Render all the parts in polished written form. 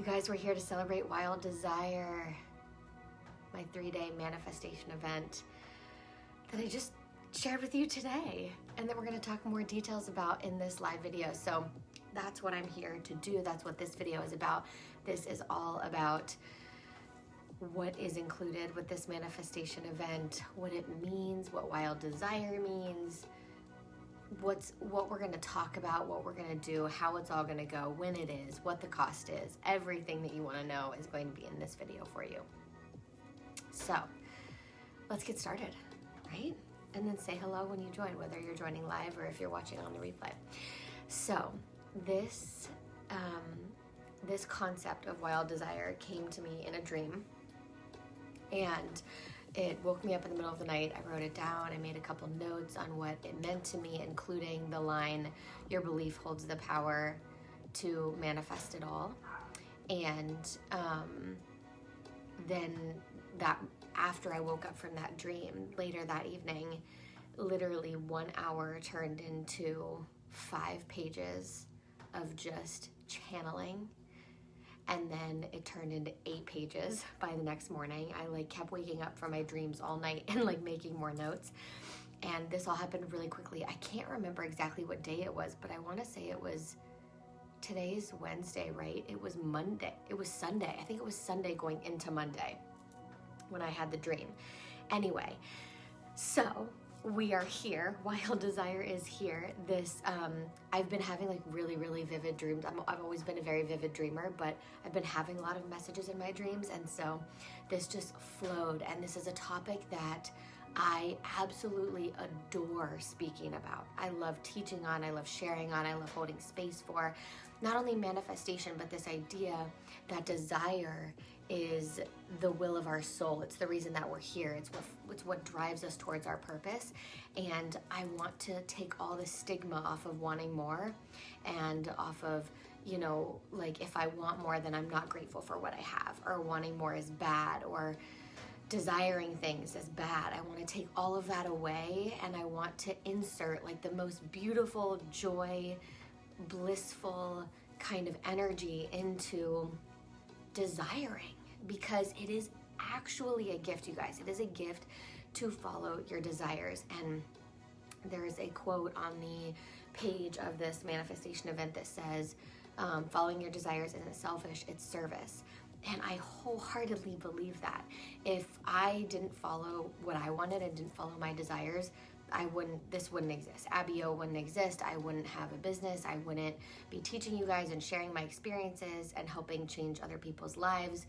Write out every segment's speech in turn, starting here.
guys, we're here to celebrate Wild Desire, my 3-day manifestation event that I just shared with you today, and that we're going to talk more details about in this live video. So that's what I'm here to do. That's what this video is about. This is all about what is included with this manifestation event, what it means, what Wild Desire means, what we're going to talk about, what we're going to do, how it's all going to go, when it is, what the cost is. Everything that you want to know is going to be in this video for you. So let's get started, right? And then say hello when you join, whether you're joining live or if you're watching on the replay. So this concept of Wild Desire came to me in a dream, and it woke me up in the middle of the night. I wrote it down. I made a couple notes on what it meant to me, including the line, "Your belief holds the power to manifest it all." And then that, after I woke up from that dream, later that evening, literally 1 hour turned into 5 pages of just channeling. And then it turned into 8 pages by the next morning. I kept waking up from my dreams all night and making more notes. And this all happened really quickly. I can't remember exactly what day it was, but I want to say it was, today's Wednesday, right? It was Monday. It was Sunday. I think it was Sunday going into Monday when I had the dream. Anyway, so we are here. Wild Desire is here. This, I've been having really, really vivid dreams. I've always been a very vivid dreamer, but I've been having a lot of messages in my dreams. And so this just flowed. And this is a topic that I absolutely adore speaking about. I love teaching on, I love sharing on, I love holding space for not only manifestation, but this idea that desire is the will of our soul. It's the reason that we're here. It's what drives us towards our purpose. And I want to take all the stigma off of wanting more, and off of, if I want more, then I'm not grateful for what I have, or wanting more is bad, or desiring things is bad. I want to take all of that away, and I want to insert the most beautiful, joy, blissful kind of energy into desiring, because it is actually a gift, you guys. It is a gift to follow your desires. And there is a quote on the page of this manifestation event that says, following your desires isn't selfish, it's service. And I wholeheartedly believe that. If I didn't follow what I wanted and didn't follow my desires, this wouldn't exist. Abby-O wouldn't exist. I wouldn't have a business. I wouldn't be teaching you guys and sharing my experiences and helping change other people's lives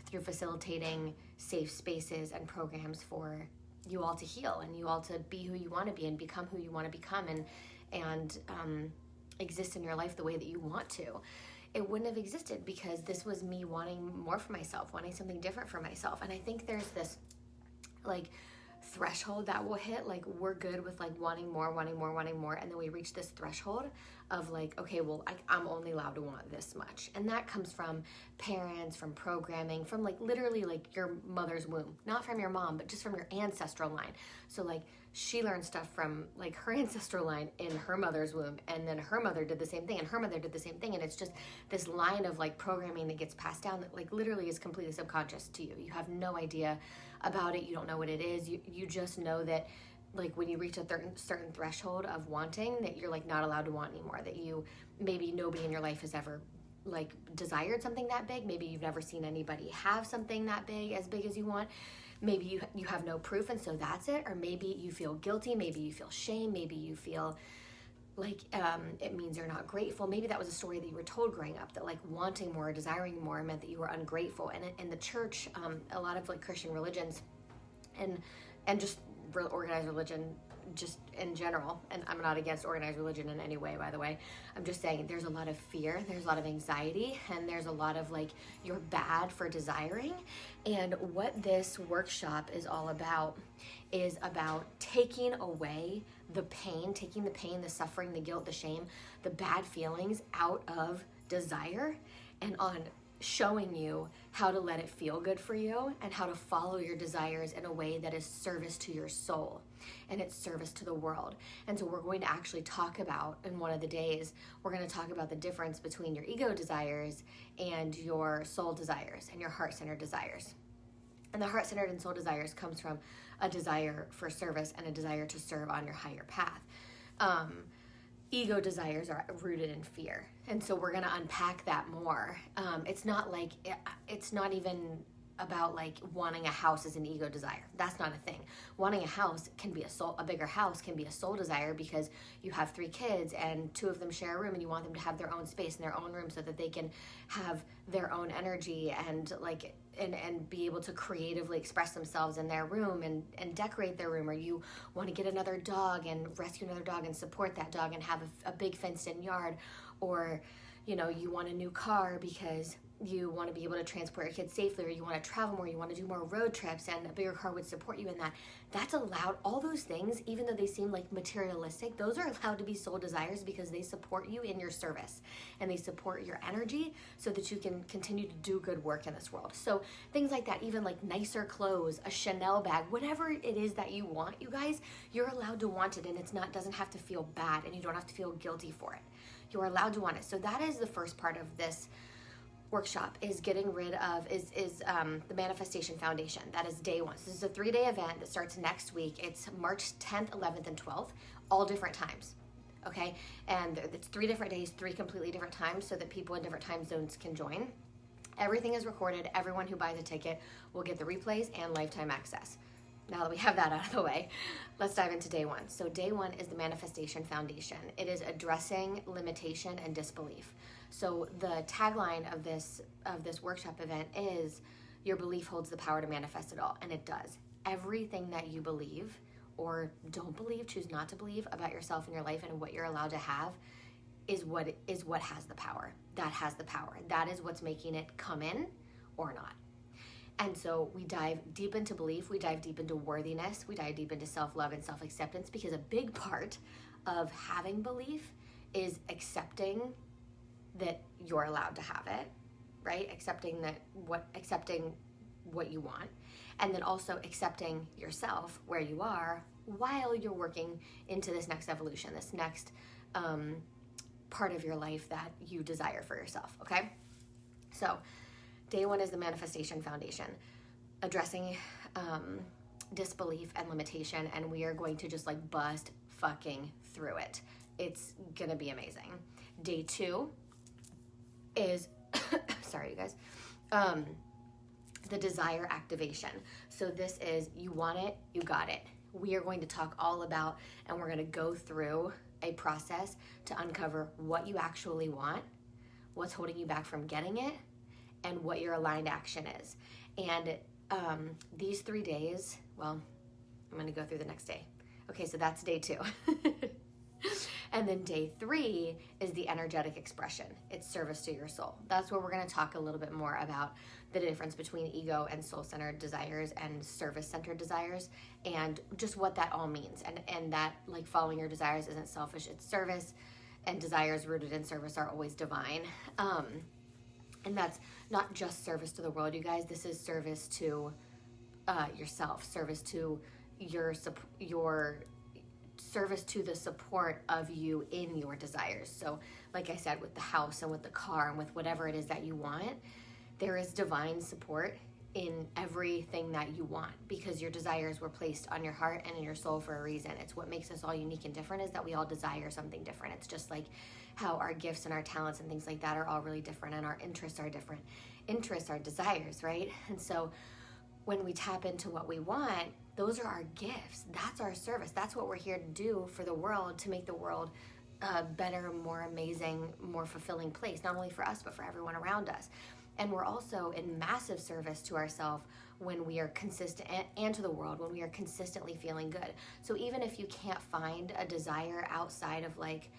through facilitating safe spaces and programs for you all to heal, and you all to be who you want to be and become who you want to become, and exist in your life the way that you want to. It wouldn't have existed, because this was me wanting more for myself, wanting something different for myself. And I think there's this threshold that we'll hit, we're good with wanting more, and then we reach this threshold of okay, well, I'm only allowed to want this much. And that comes from parents, from programming, from literally your mother's womb, not from your mom, but just from your ancestral line. So she learned stuff from her ancestral line in her mother's womb, and then her mother did the same thing, and her mother did the same thing. And it's just this line of programming that gets passed down that literally is completely subconscious to you. You have no idea about it. You don't know what it is. You just know that when you reach a certain threshold of wanting, that you're not allowed to want anymore, that maybe nobody in your life has ever desired something that big. Maybe you've never seen anybody have something that big, as big as you want. Maybe you have no proof, and so that's it. Or maybe you feel guilty, maybe you feel shame, maybe you feel it means you're not grateful. Maybe that was a story that you were told growing up, that wanting more, desiring more meant that you were ungrateful. And in the church, a lot of Christian religions and just organized religion just in general, and I'm not against organized religion in any way, by the way, I'm just saying there's a lot of fear, there's a lot of anxiety, and there's a lot of you're bad for desiring. And what this workshop is all about is about taking away the pain, the suffering, the guilt, the shame, the bad feelings out of desire, and on showing you how to let it feel good for you and how to follow your desires in a way that is service to your soul and it's service to the world. And so we're going to actually talk about, in one of the days, we're going to talk about the difference between your ego desires and your soul desires and your heart-centered desires. And the heart-centered and soul desires comes from a desire for service and a desire to serve on your higher path. Ego desires are rooted in fear. And so we're going to unpack that more. It's not even about like wanting a house as an ego desire. That's not a thing. Wanting a house can be a bigger house can be a soul desire because you have 3 kids and 2 of them share a room and you want them to have their own space in their own room so that they can have their own energy and be able to creatively express themselves in their room and decorate their room. Or you want to get another dog and rescue another dog and support that dog and have a big fenced-in yard. Or, you want a new car because you want to be able to transport your kids safely, or you want to travel more, you want to do more road trips, and a bigger car would support you in that. That's allowed. All those things, even though they seem like materialistic, those are allowed to be soul desires because they support you in your service and they support your energy so that you can continue to do good work in this world. So things like that, even like nicer clothes, a Chanel bag, whatever it is that you want, you guys, you're allowed to want it, and doesn't have to feel bad, and you don't have to feel guilty for it. You're allowed to want it. So that is the first part of this workshop, is getting rid of the Manifestation Foundation. That is day 1. So this is a 3-day event that starts next week. It's March 10th, 11th, and 12th, all different times. Okay, and it's 3 different days, 3 completely different times, so that people in different time zones can join. Everything is recorded. Everyone who buys a ticket will get the replays and lifetime access. Now that we have that out of the way, let's dive into day 1. So day 1 is the Manifestation Foundation. It is addressing limitation and disbelief. So the tagline of this workshop event is, your belief holds the power to manifest it all. And it does. Everything that you believe or don't believe, choose not to believe about yourself and your life and what you're allowed to have is what has the power. That has the power. That is what's making it come in or not. And so we dive deep into belief, we dive deep into worthiness, we dive deep into self-love and self-acceptance, because a big part of having belief is accepting that you're allowed to have it, right? Accepting what you want, and then also accepting yourself where you are while you're working into this next evolution, this next part of your life that you desire for yourself, okay? So day 1 is the Manifestation Foundation, addressing disbelief and limitation, and we are going to just like bust fucking through it. It's gonna be amazing. Day 2 is, sorry you guys, the desire activation. So this is, you want it, you got it. We are going to talk all about, and we're going to go through a process to uncover what you actually want, what's holding you back from getting it, and what your aligned action is. And these 3 days, well, I'm going to go through the next day. Okay, so that's day 2. And then day 3 is the energetic expression. It's service to your soul. That's where we're going to talk a little bit more about the difference between ego and soul-centered desires and service-centered desires, and just what that all means. And that, like, following your desires isn't selfish, it's service, and desires rooted in service are always divine. And that's not just service to the world, you guys. This is service to yourself, service to your service to the support of you in your desires. So like I said, with the house and with the car and with whatever it is that you want, there is divine support in everything that you want, because your desires were placed on your heart and in your soul for a reason. It's what makes us all unique and different, is that we all desire something different. It's just like how our gifts and our talents and things like that are all really different, and our interests are different. Interests are desires, right? And so when we tap into what we want, those are our gifts. That's our service. That's what we're here to do for the world, to make the world a better, more amazing, more fulfilling place, not only for us, but for everyone around us. And we're also in massive service to ourselves when we are consistent, and to the world, when we are consistently feeling good. So even if you can't find a desire outside of, like,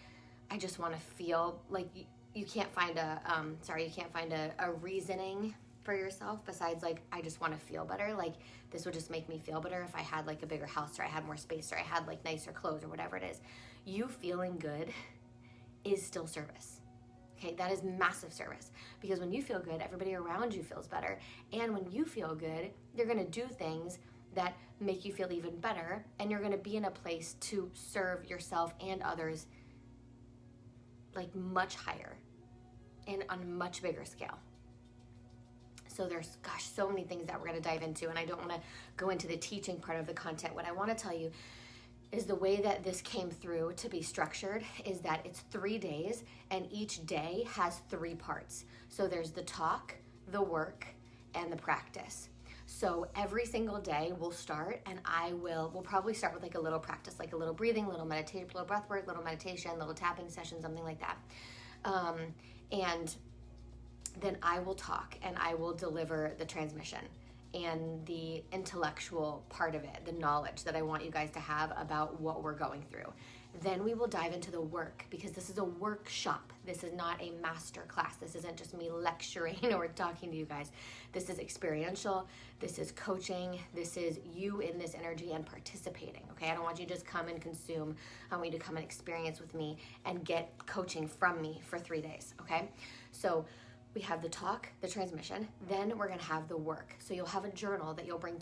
I just want to feel, like, you can't find a reasoning for yourself besides, like, I just want to feel better. Like, this would just make me feel better if I had, like, a bigger house, or I had more space, or I had, like, nicer clothes, or whatever it is. You feeling good is still service. Okay, that is massive service, because when you feel good, everybody around you feels better. And when you feel good, you're going to do things that make you feel even better, and you're going to be in a place to serve yourself and others like much higher and on a much bigger scale. So there's, gosh, so many things that we're going to dive into, and I don't want to go into the teaching part of the content. What I want to tell you is the way that this came through to be structured is that it's 3 days, and each day has 3 parts. So there's the talk, the work, and the practice. So every single day we'll start, and we'll probably start with like a little practice, like a little breathing, little meditation, little breath work, little meditation, little tapping session, something like that. And then I will talk, and I will deliver the transmission and the intellectual part of it, the knowledge that I want you guys to have about what we're going through. Then we will dive into the work, because this is a workshop. This is not a master class. This isn't just me lecturing or talking to you guys. This is experiential. This is coaching. This is you in this energy and participating, okay? I don't want you to just come and consume. I want you to come and experience with me and get coaching from me for 3 days, okay? So we have the talk, the transmission, then we're gonna have the work. So you'll have a journal that you'll bring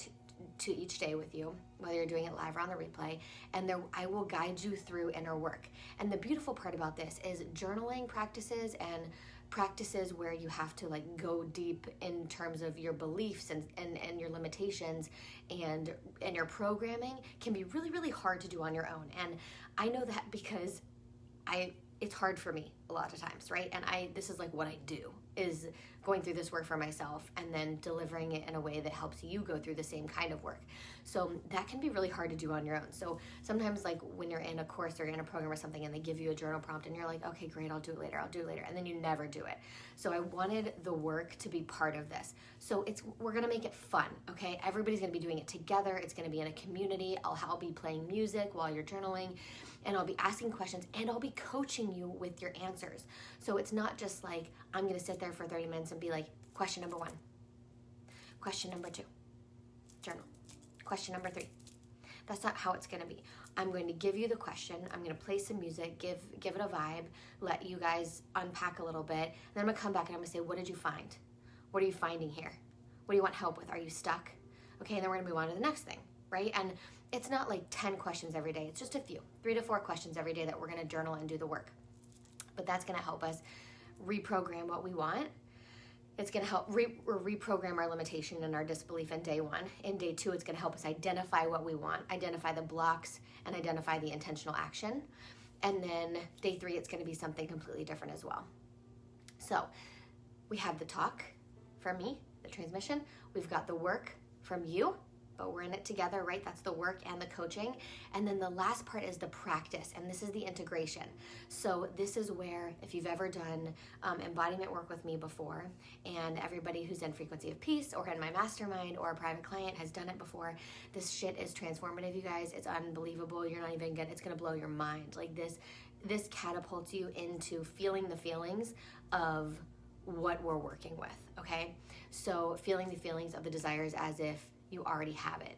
to each day with you, whether you're doing it live or on the replay, and there I will guide you through inner work. And the beautiful part about this is journaling practices and practices where you have to like go deep in terms of your beliefs and your limitations and your programming can be really, really hard to do on your own. And I know that because it's hard for me a lot of times, right? And this is like what I do, is going through this work for myself and then delivering it in a way that helps you go through the same kind of work. So that can be really hard to do on your own. So sometimes like when you're in a course or in a program or something and they give you a journal prompt and you're like, okay, great, I'll do it later, and then you never do it. So I wanted the work to be part of this. So we're gonna make it fun, okay? Everybody's gonna be doing it together. It's gonna be in a community. I'll be playing music while you're journaling, and I'll be asking questions, and I'll be coaching you with your answers. So it's not just like, I'm gonna sit there for 30 minutes and be like, question number 1, question number 2, journal, question number 3. That's not how it's gonna be. I'm going to give you the question, I'm gonna play some music, give it a vibe, let you guys unpack a little bit, and then I'm gonna come back and I'm gonna say, what did you find? What are you finding here? What do you want help with? Are you stuck? Okay, and then we're gonna move on to the next thing, right? And it's not like 10 questions every day, it's just a few, 3 to 4 questions every day that we're gonna journal and do the work. But that's gonna help us reprogram what we want. It's gonna help reprogram our limitation and our disbelief in day 1. In day 2, it's gonna help us identify what we want, identify the blocks, and identify the intentional action. And then day 3, it's gonna be something completely different as well. So we have the talk from me, the transmission. We've got the work from you, but we're in it together, right? That's the work and the coaching. And then the last part is the practice, and this is the integration. So this is where, if you've ever done embodiment work with me before, and everybody who's in Frequency of Peace or in my mastermind or a private client has done it before, this shit is transformative, you guys. It's unbelievable. You're not even it's gonna blow your mind. Like this catapults you into feeling the feelings of what we're working with, okay? So feeling the feelings of the desires as if you already have it.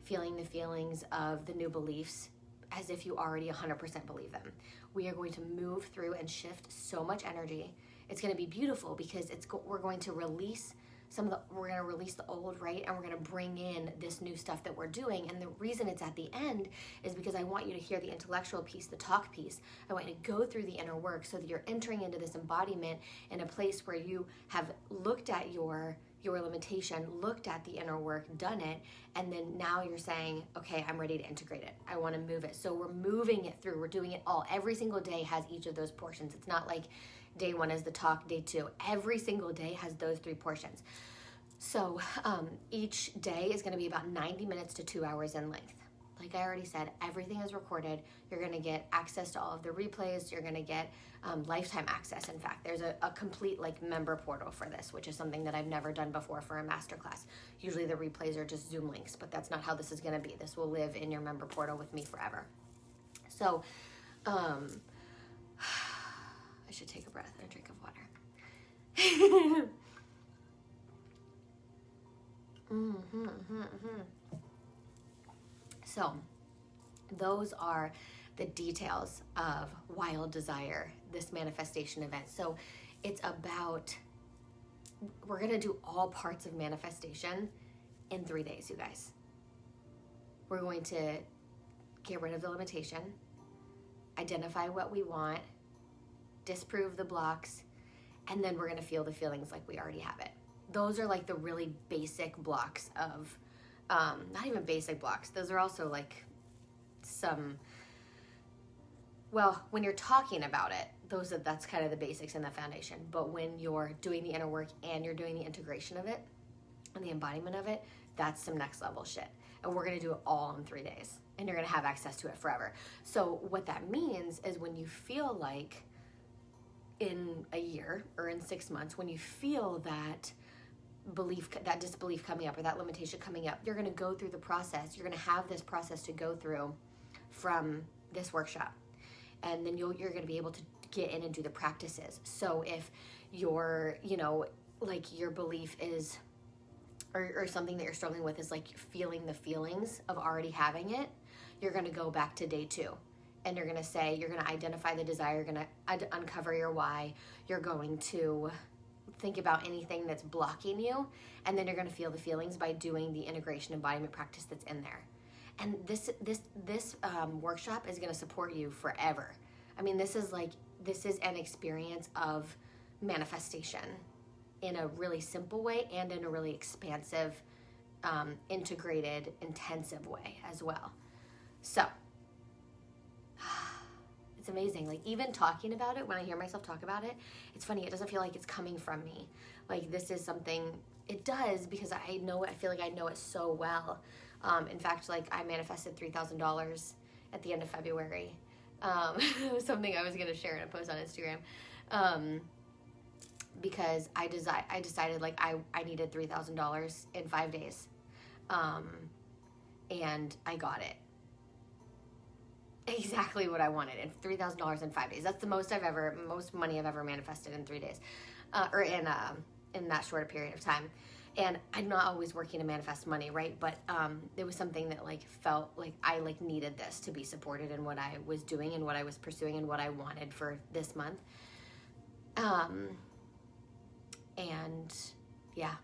Feeling the feelings of the new beliefs as if you already 100% believe them. We are going to move through and shift so much energy. It's going to be beautiful because we're going to release we're going to release the old, right? And we're going to bring in this new stuff that we're doing. And the reason it's at the end is because I want you to hear the intellectual piece, the talk piece. I want you to go through the inner work so that you're entering into this embodiment in a place where you have looked at your limitation, looked at the inner work, done it, and then now you're saying, okay, I'm ready to integrate it. I want to move it. So we're moving it through. We're doing it all. Every single day has each of those portions. It's not like day 1 is the talk, day 2. Every single day has those 3 portions. So each day is going to be about 90 minutes to 2 hours in length. Like I already said, everything is recorded. You're going to get access to all of the replays. You're going to get lifetime access. In fact, there's a complete like member portal for this, which is something that I've never done before for a masterclass. Usually the replays are just Zoom links, but that's not how this is going to be. This will live in your member portal with me forever. So I should take a breath and a drink of water. So those are the details of Wild Desire this manifestation event. So it's about, we're going to do all parts of manifestation in 3 days, you guys. We're going to get rid of the limitation, identify what we want, disprove the blocks, and then we're going to feel the feelings like we already have it. Those are like the really basic blocks of, not even basic blocks. Those are also like some, well, when you're talking about it, that's kind of the basics and the foundation. But when you're doing the inner work and you're doing the integration of it and the embodiment of it, that's some next level shit. And we're going to do it all in 3 days, and you're going to have access to it forever. So what that means is when you feel like in a year or in 6 months, when you feel that belief, that disbelief coming up or that limitation coming up, you're going to go through the process. You're going to have this process to go through from this workshop. And then you're going to be able to get in and do the practices. So if your, like your belief is, or something that you're struggling with is like feeling the feelings of already having it, you're going to go back to day 2. And you're going to say, you're going to identify the desire, you're going to uncover your why, you're going to think about anything that's blocking you, and then you're going to feel the feelings by doing the integration embodiment practice that's in there. And this workshop is going to support you forever. I mean, this is an experience of manifestation in a really simple way and in a really expansive, integrated, intensive way as well. So it's amazing. Like, even talking about it, when I hear myself talk about it, it's funny. It doesn't feel like it's coming from me. Like, this is something, it does, because I feel like I know it so well. In fact, like, I manifested $3,000 at the end of February. It was something I was going to share in a post on Instagram. Because I decided like I needed $3,000 in 5 days. And I got it. Exactly what I wanted, and $3,000 in 5 days. That's the most money I've ever manifested in 3 days, or in that short a period of time. And I'm not always working to manifest money, right? But it was something that like felt like I like needed this to be supported in what I was doing and what I was pursuing and what I wanted for this month. And yeah,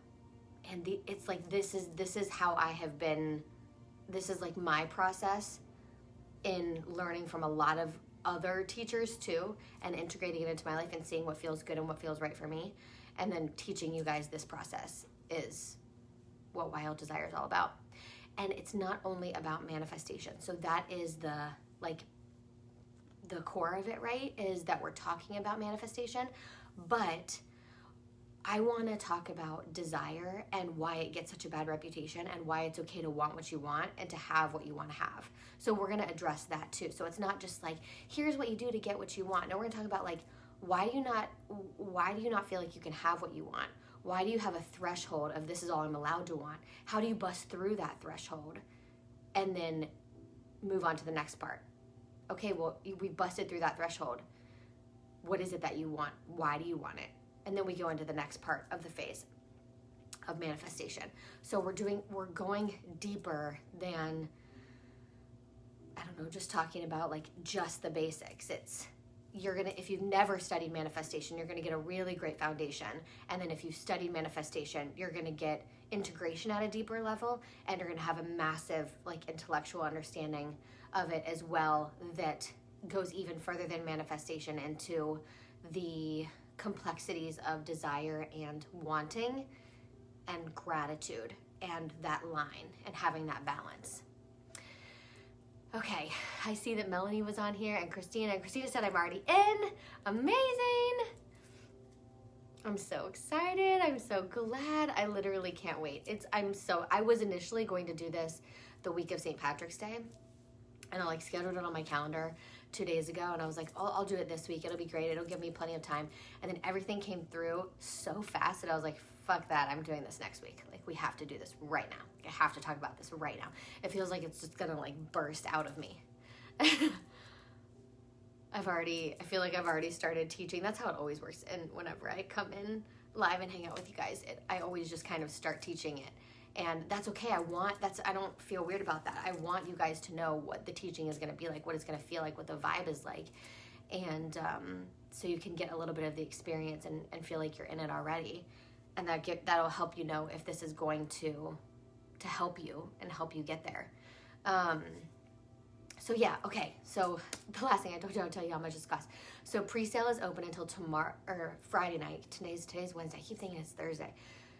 and it's like this is how I have been. This is like my process in learning from a lot of other teachers too, and integrating it into my life and seeing what feels good and what feels right for me, and then teaching you guys this process is what Wild Desire is all about. And it's not only about manifestation. So that is the core of it, right? Is that we're talking about manifestation, but I want to talk about desire and why it gets such a bad reputation and why it's okay to want what you want and to have what you want to have. So we're going to address that too. So it's not just like, here's what you do to get what you want. No, we're going to talk about like, why do you not feel like you can have what you want? Why do you have a threshold of this is all I'm allowed to want? How do you bust through that threshold and then move on to the next part? Okay, well, we busted through that threshold. What is it that you want? Why do you want it? And then we go into the next part of the phase of manifestation. So we're going deeper than, I don't know, just talking about like just the basics. If you've never studied manifestation, you're gonna get a really great foundation. And then if you study manifestation, you're gonna get integration at a deeper level, and you're gonna have a massive like intellectual understanding of it as well that goes even further than manifestation into the complexities of desire and wanting and gratitude and that line and having that balance. Okay, I see that Melanie was on here and Christina said I'm already in. Amazing. I'm so excited. I'm so glad. I literally can't wait. I was initially going to do this the week of St. Patrick's Day, and I like scheduled it on my calendar 2 days ago, and I was like, I'll do it this week. It'll be great. It'll give me plenty of time. And then everything came through so fast that I was like, fuck that. I'm doing this next week. Like, we have to do this right now. I have to talk about this right now. It feels like it's just gonna like burst out of me. I feel like I've already started teaching. That's how it always works. And whenever I come in live and hang out with you guys, I always just kind of start teaching it. And that's okay. I don't feel weird about that. I want you guys to know what the teaching is going to be like, what it's going to feel like, what the vibe is like. And so you can get a little bit of the experience and feel like you're in it already. And that'll help you know if this is going to help you and help you get there. So yeah, okay. So the last thing I told you, I'll tell you how much it's cost. So pre-sale is open until tomorrow, or Friday night. Today's Wednesday. I keep thinking it's Thursday.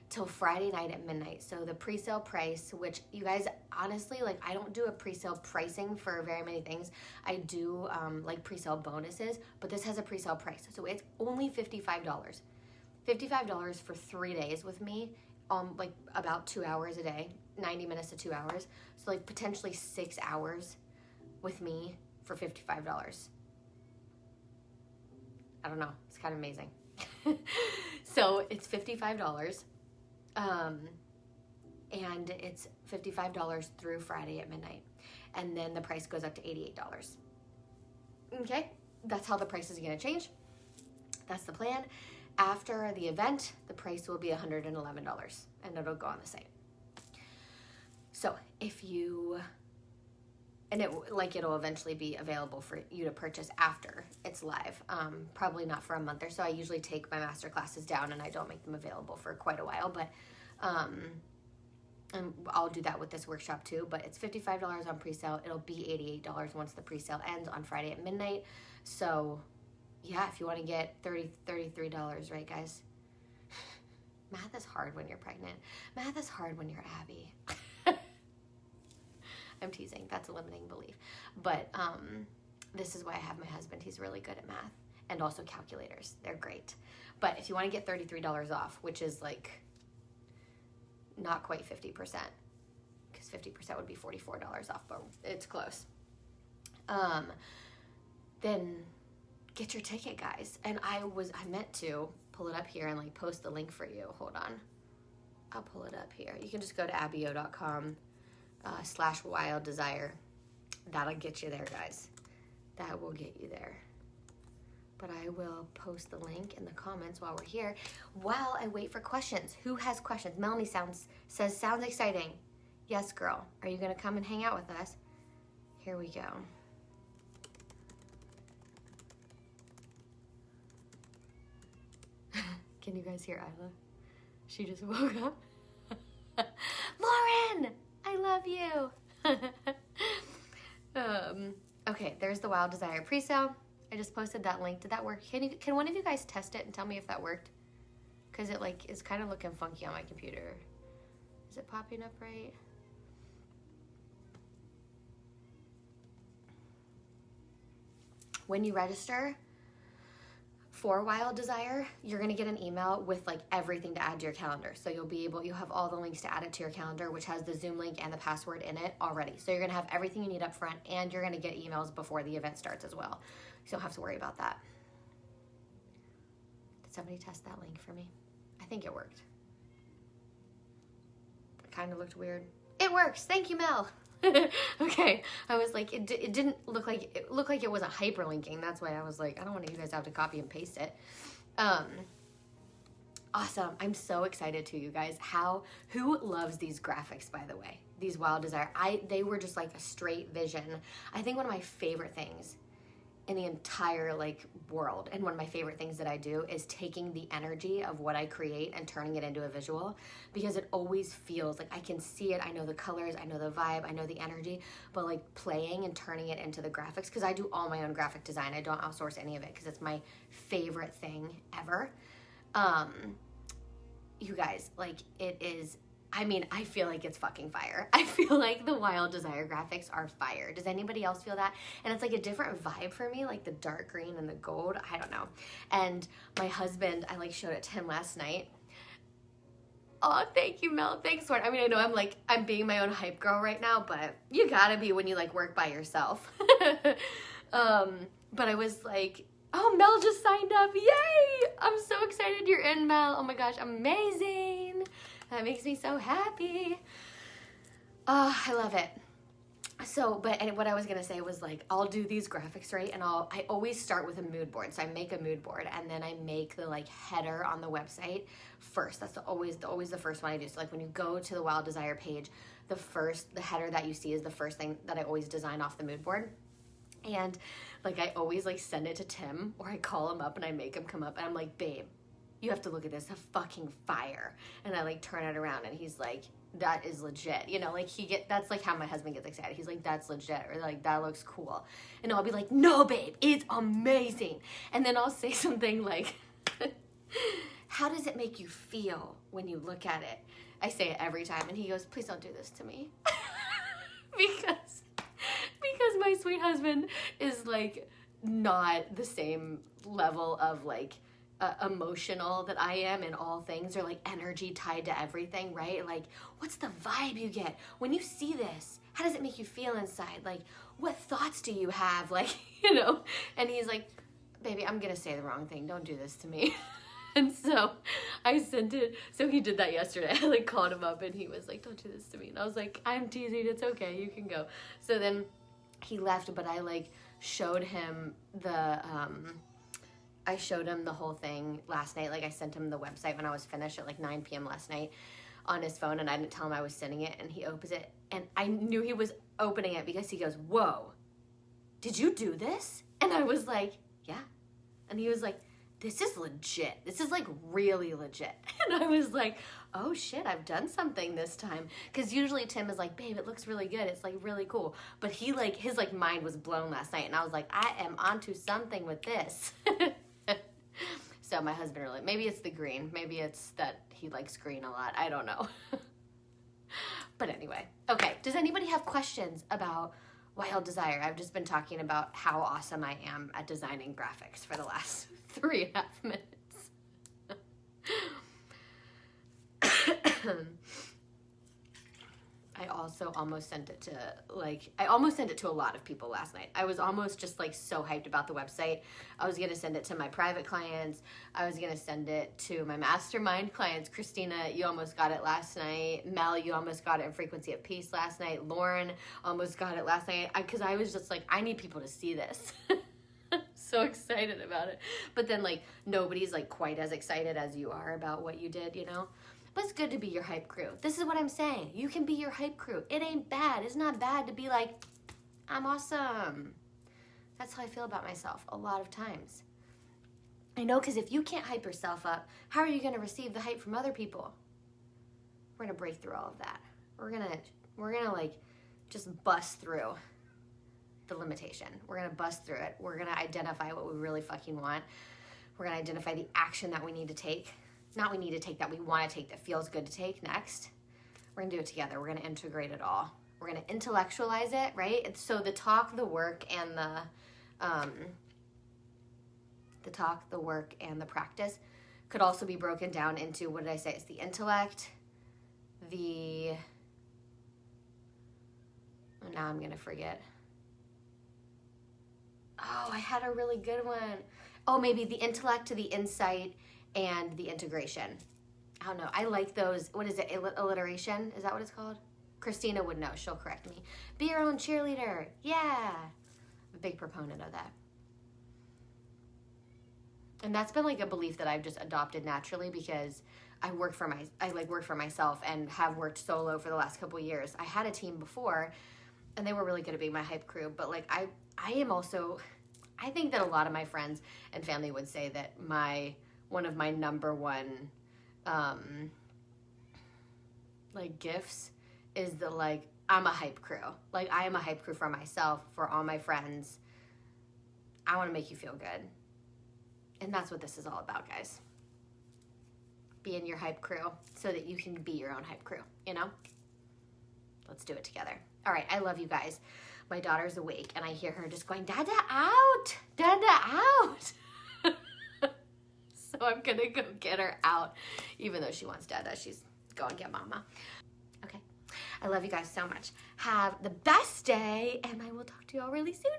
Till Friday night at midnight. So the pre-sale price, which you guys, honestly, like, I don't do a pre-sale pricing for very many things. I do like pre-sale bonuses, but this has a pre-sale price. So it's only $55. $55 for 3 days with me, like about 2 hours a day, 90 minutes to 2 hours. So like potentially 6 hours with me for $55. I don't know. It's kind of amazing. So it's $55. And it's $55 through Friday at midnight. And then the price goes up to $88. Okay? That's how the price is going to change. That's the plan. After the event, the price will be $111, and it'll go on the site. So if you, and it'll eventually be available for you to purchase after it's live. Probably not for a month or so. I usually take my master classes down and I don't make them available for quite a while, but and I'll do that with this workshop too. But it's $55 on pre-sale. It'll be $88 once the pre-sale ends on Friday at midnight. So yeah, if you want to get $33, right, guys? Math is hard when you're pregnant. Math is hard when you're Abby. I'm teasing. That's a limiting belief. But this is why I have my husband. He's really good at math. And also calculators. They're great. But if you want to get $33 off, which is like not quite 50%, because 50% would be $44 off, but it's close. Then get your ticket, guys. And I meant to pull it up here and like post the link for you. Hold on. I'll pull it up here. You can just go to abbyo.com /wild desire. That'll get you there, guys. That will get you there. But I will post the link in the comments while we're here. While I wait for questions. Who has questions? Melanie says, sounds exciting. Yes, girl. Are you going to come and hang out with us? Here we go. Can you guys hear Isla? She just woke up. Lauren! I love you. Okay, there's the Wild Desire pre-sale. I just posted that link. Did that work? Can one of you guys test it and tell me if that worked? Because it like is kind of looking funky on my computer. Is it popping up right? When you register for Wild Desire, you're gonna get an email with like everything to add to your calendar. So you'll have all the links to add it to your calendar, which has the Zoom link and the password in it already. So you're gonna have everything you need up front, and you're gonna get emails before the event starts as well. So you don't have to worry about that. Did somebody test that link for me? I think it worked. It kind of looked weird. It works. Thank you, Mel. Okay, I was like, it didn't look like, it looked like it wasn't hyperlinking. That's why I was like, I don't want you guys to have to copy and paste it. Awesome. I'm so excited too, you guys. Who loves these graphics, by the way? These Wild Desire. They were just like a straight vision. I think one of my favorite things in the entire like world, and one of my favorite things that I do, is taking the energy of what I create and turning it into a visual, because it always feels like I can see it. I know the colors, I know the vibe, I know the energy, but like playing and turning it into the graphics, because I do all my own graphic design. I don't outsource any of it because it's my favorite thing ever. You guys, like, it is, I mean, I feel like it's fucking fire. I feel like the Wild Desire graphics are fire. Does anybody else feel that? And it's like a different vibe for me, like the dark green and the gold. I don't know. And my husband, I like showed it to him last night. Oh, thank you, Mel. Thanks, Lauren. I mean, I know I'm being my own hype girl right now, but you gotta be when you like work by yourself. But I was like, oh, Mel just signed up. Yay! I'm so excited you're in, Mel. Oh my gosh, amazing. That makes me so happy. Oh, I love it. So, and what I was going to say was like, I'll do these graphics, right? And I always start with a mood board. So I make a mood board, and then I make the like header on the website first. That's always the first one I do. So like when you go to the Wild Desire page, the header that you see is the first thing that I always design off the mood board. And like I always like send it to Tim, or I call him up and I make him come up and I'm like, babe, you have to look at this, a fucking fire. And I like turn it around and he's like, that is legit. You know, like that's like how my husband gets excited. He's like, that's legit, or like, that looks cool. And I'll be like, no, babe, it's amazing. And then I'll say something like, how does it make you feel when you look at it? I say it every time. And he goes, please don't do this to me. because my sweet husband is like not the same level of like emotional that I am in all things, or like energy tied to everything, right? Like, what's the vibe you get when you see this? How does it make you feel inside? Like, what thoughts do you have? Like, you know? And he's like, baby, I'm gonna say the wrong thing. Don't do this to me. And so I sent it. So he did that yesterday. I like called him up and he was like, don't do this to me. And I was like, I'm teasing. It's okay. You can go. So then he left, but I like showed him the whole thing last night. Like I sent him the website when I was finished at like 9 p.m. last night on his phone, and I didn't tell him I was sending it, and he opens it, and I knew he was opening it because he goes, whoa, did you do this? And I was like, yeah. And he was like, this is legit. This is like really legit. And I was like, oh shit, I've done something this time. Because usually Tim is like, babe, it looks really good. It's like really cool. But he like, his like mind was blown last night. And I was like, I am onto something with this. So my husband really, maybe it's the green. Maybe it's that he likes green a lot. I don't know. But anyway, okay. Does anybody have questions about Wild Desire? I've just been talking about how awesome I am at designing graphics for the last 3.5 minutes. I also almost sent it to a lot of people last night. I was almost just like so hyped about the website. I was going to send it to my private clients. I was going to send it to my mastermind clients. Christina, you almost got it last night. Mel, you almost got it in Frequency of Peace last night. Lauren almost got it last night. Because I was just like, I need people to see this. So excited about it. But then like nobody's like quite as excited as you are about what you did, you know? But it's good to be your hype crew. This is what I'm saying. You can be your hype crew. It ain't bad. It's not bad to be like, I'm awesome. That's how I feel about myself a lot of times. I know, because if you can't hype yourself up, how are you going to receive the hype from other people? We're going to break through all of that. We're going to like just bust through the limitation. We're going to bust through it. We're going to identify what we really fucking want. We're going to identify the action that we need to take. Not we need to take, that we want to take, that feels good to take next. We're going to do it together. We're going to integrate it all. We're going to intellectualize it, right? And so the talk, the work, and the practice could also be broken down into, what did I say? It's the intellect, now I'm going to forget. Oh, I had a really good one. Oh, maybe the intellect to the insight and the integration. I don't know. I like those. What is it? Alliteration? Is that what it's called? Christina would know. She'll correct me. Be your own cheerleader. Yeah. I'm a big proponent of that. And that's been like a belief that I've just adopted naturally, because I work for myself and have worked solo for the last couple of years. I had a team before, and they were really good at being my hype crew. But like I am also, I think that a lot of my friends and family would say that one of my number one like gifts is that like I'm a hype crew. Like I am a hype crew for myself, for all my friends. I want to make you feel good. And that's what this is all about, guys. Being your hype crew so that you can be your own hype crew, you know? Let's do it together. All right, I love you guys. My daughter's awake and I hear her just going, Dada out, Dada out. So I'm gonna go get her out, even though she wants Dada. She's going to get Mama. Okay, I love you guys so much. Have the best day, and I will talk to you all really soon.